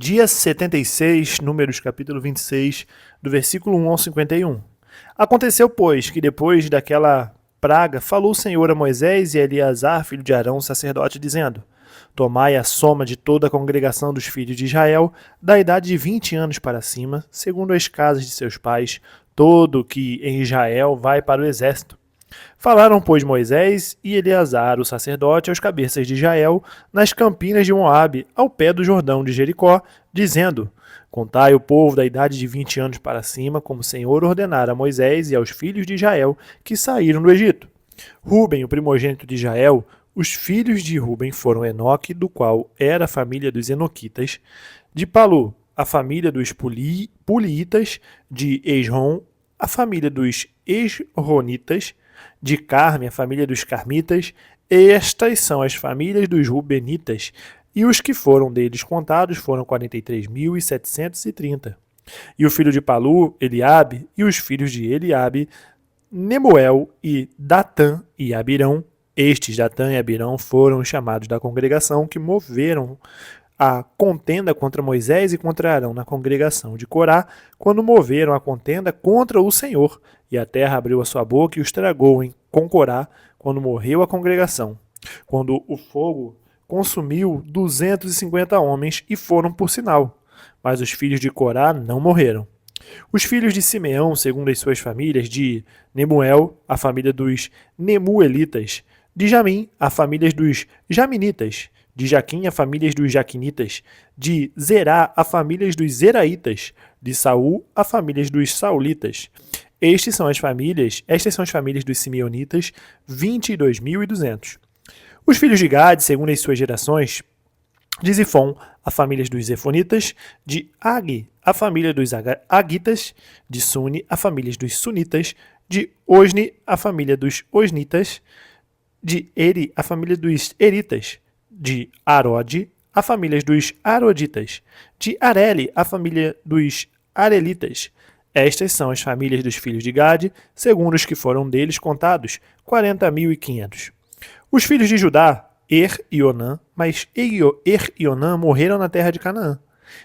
Dia 76, Números capítulo 26, do versículo 1 ao 51. Aconteceu, pois, que depois daquela praga, falou o Senhor a Moisés e a Eleazar, filho de Arão, sacerdote, dizendo: Tomai a soma de toda a congregação dos filhos de Israel, da idade de 20 anos para cima, segundo as casas de seus pais, todo que em Israel vai para o exército. Falaram, pois, Moisés e Eleazar, o sacerdote, aos cabeças de Israel, nas campinas de Moabe, ao pé do Jordão de Jericó, dizendo: Contai o povo da idade de 20 anos para cima, como o Senhor ordenara a Moisés e aos filhos de Israel que saíram do Egito. Ruben, o primogênito de Israel, os filhos de Ruben foram Enoque, do qual era a família dos Enoquitas, de Palu, a família dos Puliitas, de Esrom, a família dos Esronitas, de Carme, a família dos Carmitas. Estas são as famílias dos Rubenitas, e os que foram deles contados foram 43.730. E o filho de Palu, Eliabe, e os filhos de Eliabe, Nemuel e Datã e Abirão. Estes, Datã e Abirão, foram chamados da congregação que moveram a contenda contra Moisés e contra Arão na congregação de Corá, quando moveram a contenda contra o Senhor, e a terra abriu a sua boca e os tragou com Corá, quando morreu a congregação. Quando o fogo consumiu 250 homens e foram por sinal, mas os filhos de Corá não morreram. Os filhos de Simeão, segundo as suas famílias, de Nemuel, a família dos Nemuelitas, de Jamim, a família dos Jaminitas, de Jaquim, a família dos Jaquinitas, de Zerá, a família dos Zeraitas, de Saul, a família dos Saulitas. Estas são as famílias dos Simeonitas, 22.200. Os filhos de Gade, segundo as suas gerações, de Zifon, a família dos Zefonitas, de Agi, a família dos Agitas, de Suni, a família dos Sunitas, de Osni, a família dos Osnitas, de Eri, a família dos Eritas, de Arode, a família dos Aroditas, de Areli, a família dos Arelitas. Estas são as famílias dos filhos de Gade, segundo os que foram deles contados, 40.500. Os filhos de Judá, e Onã, mas e Onã morreram na terra de Canaã.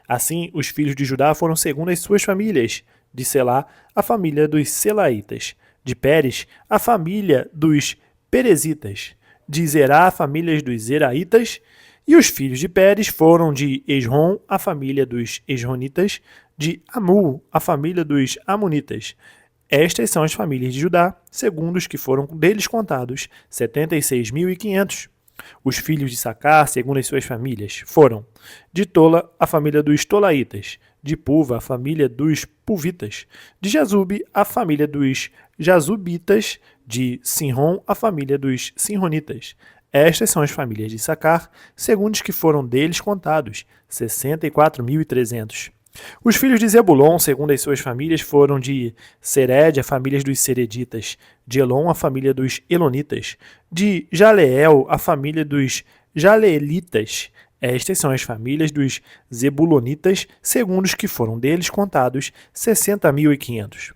Assim, os filhos de Judá foram segundo as suas famílias, de Selá, a família dos Selaitas, de Pérez, a família dos Perezitas, de Zerá, a família dos Zeraitas, e os filhos de Pérez foram de Esrom, a família dos Esronitas, de Amul, a família dos Amonitas. Estas são as famílias de Judá, segundo os que foram deles contados, 76.500. Os filhos de Sacar, segundo as suas famílias, foram de Tola, a família dos Tolaitas, de Puva, a família dos Puvitas, de Jazube, a família dos Jazubitas, de Sinrom, a família dos Sinronitas. Estas são as famílias de Sacar, segundo os que foram deles contados, 64.300. Os filhos de Zebulon, segundo as suas famílias, foram de Sered, a família dos Sereditas, de Elon, a família dos Elonitas, de Jaleel, a família dos Jaleelitas. Estas são as famílias dos Zebulonitas, segundo os que foram deles contados, 60.500.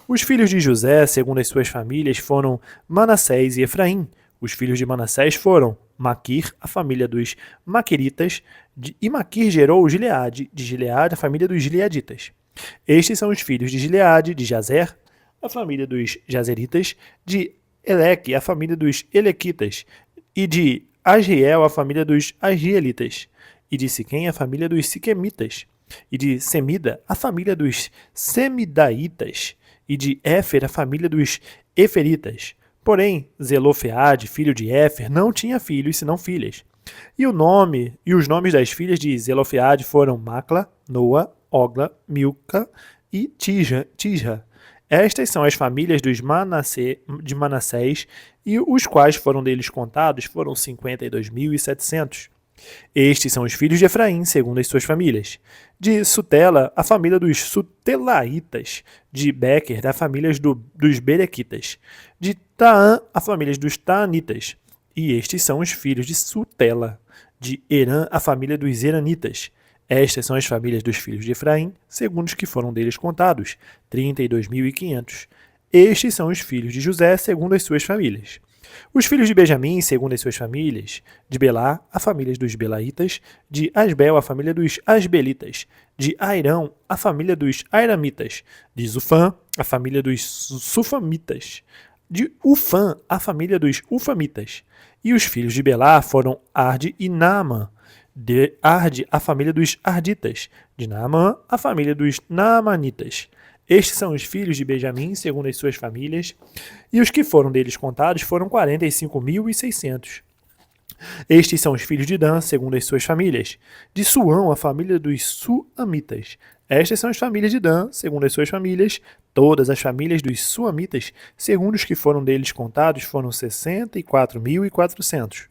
Os filhos de José, segundo as suas famílias, foram Manassés e Efraim. Os filhos de Manassés foram Maquir, a família dos Maquiritas, e Maquir gerou Gileade, de Gileade, a família dos Gileaditas. Estes são os filhos de Gileade, de Jazer, a família dos Jazeritas, de Eleque, a família dos Elequitas, e de Asriel, a família dos Asrielitas, e de Siquém, a família dos Siquemitas, e de Semida, a família dos Semidaitas, e de Éfer, a família dos Eferitas. Porém, Zelofeade, filho de Éfer, não tinha filhos, senão filhas. E os nomes das filhas de Zelofeade foram Macla, Noa, Ogla, Milca e Tisra. Estas são as famílias de Manassés, e os quais foram deles contados foram 52.700. Estes são os filhos de Efraim, segundo as suas famílias. De Sutela, a família dos Sutelaitas. De Bequer, da família dos Berequitas. De Taã, a família dos Taanitas. E estes são os filhos de Sutela. De Herã, a família dos Heranitas. Estas são as famílias dos filhos de Efraim, segundo os que foram deles contados, 32.500. Estes são os filhos de José, segundo as suas famílias. Os filhos de Benjamim, segundo as suas famílias: de Belá, a família dos Belaitas; de Asbel, a família dos Asbelitas; de Airão, a família dos Airamitas; de Zufã, a família dos Sufamitas; de Ufã, a família dos Ufamitas. E os filhos de Belá foram Arde e Naamã; de Arde, a família dos Arditas; de Naamã, a família dos Naamanitas. Estes são os filhos de Benjamim, segundo as suas famílias, e os que foram deles contados foram 45.600. Estes são os filhos de Dan, segundo as suas famílias. De Suão, a família dos Suamitas. Estas são as famílias de Dan, segundo as suas famílias. Todas as famílias dos Suamitas, segundo os que foram deles contados, foram 64.400.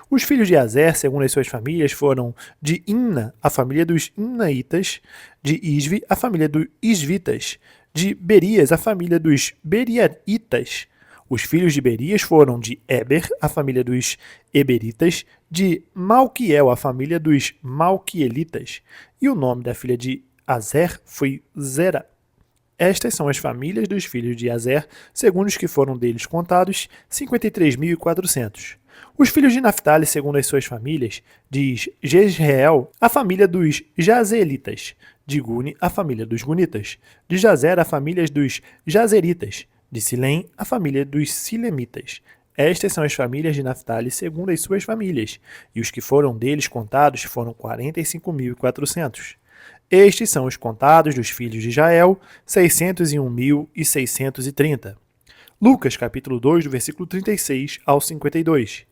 Os filhos de Azer, segundo as suas famílias, foram de Imna, a família dos Imnaitas; de Isvi, a família dos Isvitas; de Berias, a família dos Beriaitas. Os filhos de Berias foram de Eber, a família dos Eberitas; de Malquiel, a família dos Malquielitas. E o nome da filha de Azer foi Zera. Estas são as famílias dos filhos de Azer, segundo os que foram deles contados, 53.400. Os filhos de Naphtali, segundo as suas famílias: de Jezreel, a família dos Jazelitas; de Guni, a família dos Gunitas; de Jazer, a família dos Jazeritas; de Silém, a família dos Silemitas. Estas são as famílias de Naphtali, segundo as suas famílias, e os que foram deles contados foram 45.400. Estes são os contados dos filhos de Jael, 601.630. Lucas, capítulo 2, do versículo 36 ao 52.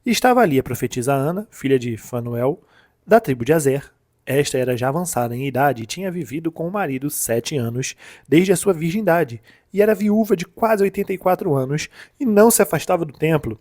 E estava ali a profetisa Ana, filha de Fanuel, da tribo de Azer. Esta era já avançada em idade e tinha vivido com o marido 7 anos, desde a sua virgindade, e era viúva de quase 84 anos, e não se afastava do templo,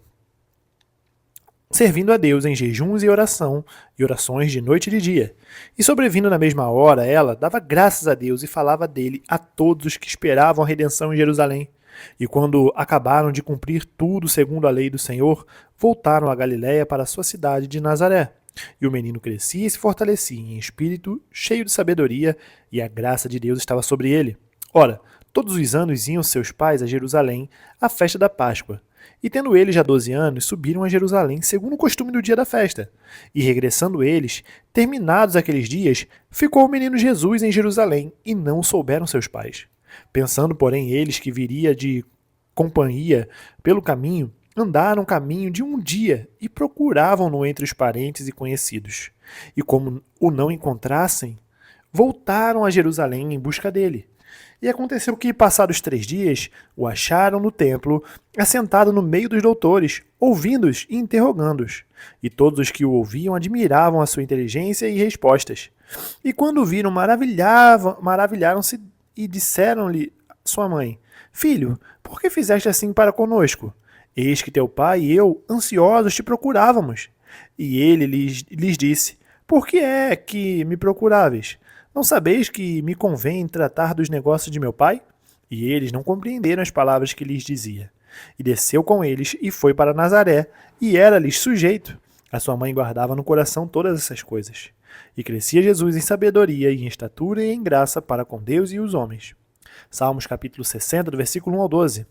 servindo a Deus em jejuns e orações de noite e de dia. E sobrevindo na mesma hora, ela dava graças a Deus e falava dele a todos os que esperavam a redenção em Jerusalém. E quando acabaram de cumprir tudo segundo a lei do Senhor, voltaram a Galiléia para a sua cidade de Nazaré. E o menino crescia e se fortalecia em espírito, cheio de sabedoria, e a graça de Deus estava sobre ele. Ora, todos os anos iam seus pais a Jerusalém à festa da Páscoa. E tendo eles já 12 anos, subiram a Jerusalém segundo o costume do dia da festa. E regressando eles, terminados aqueles dias, ficou o menino Jesus em Jerusalém, e não o souberam seus pais. Pensando, porém, eles que viria de companhia pelo caminho, andaram caminho de um dia e procuravam-no entre os parentes e conhecidos. E como o não encontrassem, voltaram a Jerusalém em busca dele. E aconteceu que, passados 3 dias, o acharam no templo, assentado no meio dos doutores, ouvindo-os e interrogando-os. E todos os que o ouviam admiravam a sua inteligência e respostas. E quando o viram, maravilharam-se e disseram-lhe sua mãe: Filho, por que fizeste assim para conosco? Eis que teu pai e eu, ansiosos, te procurávamos. E ele lhes disse: Por que é que me procuráveis? Não sabeis que me convém tratar dos negócios de meu pai? E eles não compreenderam as palavras que lhes dizia. E desceu com eles e foi para Nazaré, e era-lhes sujeito. A sua mãe guardava no coração todas essas coisas. E crescia Jesus em sabedoria, e em estatura e em graça para com Deus e os homens. Salmos capítulo 60, do versículo 1 ao 12.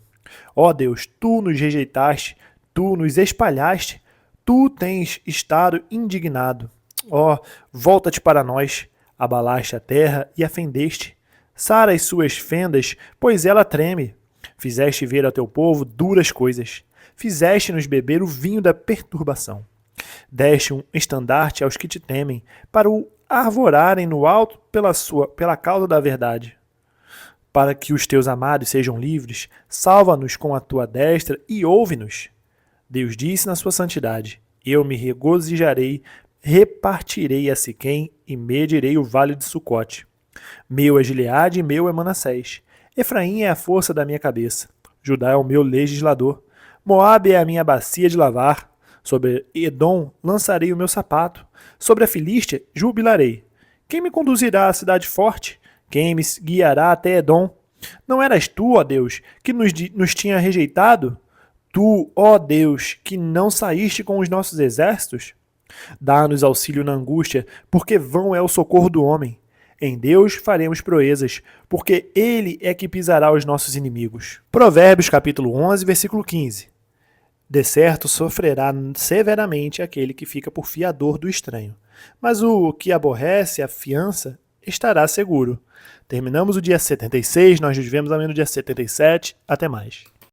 Ó Deus, tu nos rejeitaste, tu nos espalhaste, tu tens estado indignado. Ó, volta-te para nós. Abalaste a terra e a fendeste. Sara as suas fendas, pois ela treme. Fizeste ver ao teu povo duras coisas. Fizeste-nos beber o vinho da perturbação. Deste um estandarte aos que te temem, para o arvorarem no alto pela causa da verdade. Para que os teus amados sejam livres, salva-nos com a tua destra e ouve-nos. Deus disse na sua santidade: Eu me regozijarei, repartirei a Siquém e medirei o vale de Sucote. Meu é Gileade e meu é Manassés. Efraim é a força da minha cabeça. Judá é o meu legislador. Moabe é a minha bacia de lavar. Sobre Edom lançarei o meu sapato. Sobre a Filístia jubilarei. Quem me conduzirá à cidade forte? Quem me guiará até Edom? Não eras tu, ó Deus, que nos tinha rejeitado? Tu, ó Deus, que não saíste com os nossos exércitos? Dá-nos auxílio na angústia, porque vão é o socorro do homem. Em Deus faremos proezas, porque Ele é que pisará os nossos inimigos. Provérbios capítulo 11, versículo 15. De certo sofrerá severamente aquele que fica por fiador do estranho, mas o que aborrece a fiança estará seguro. Terminamos o dia 76, nós nos vemos amanhã no dia 77. Até mais.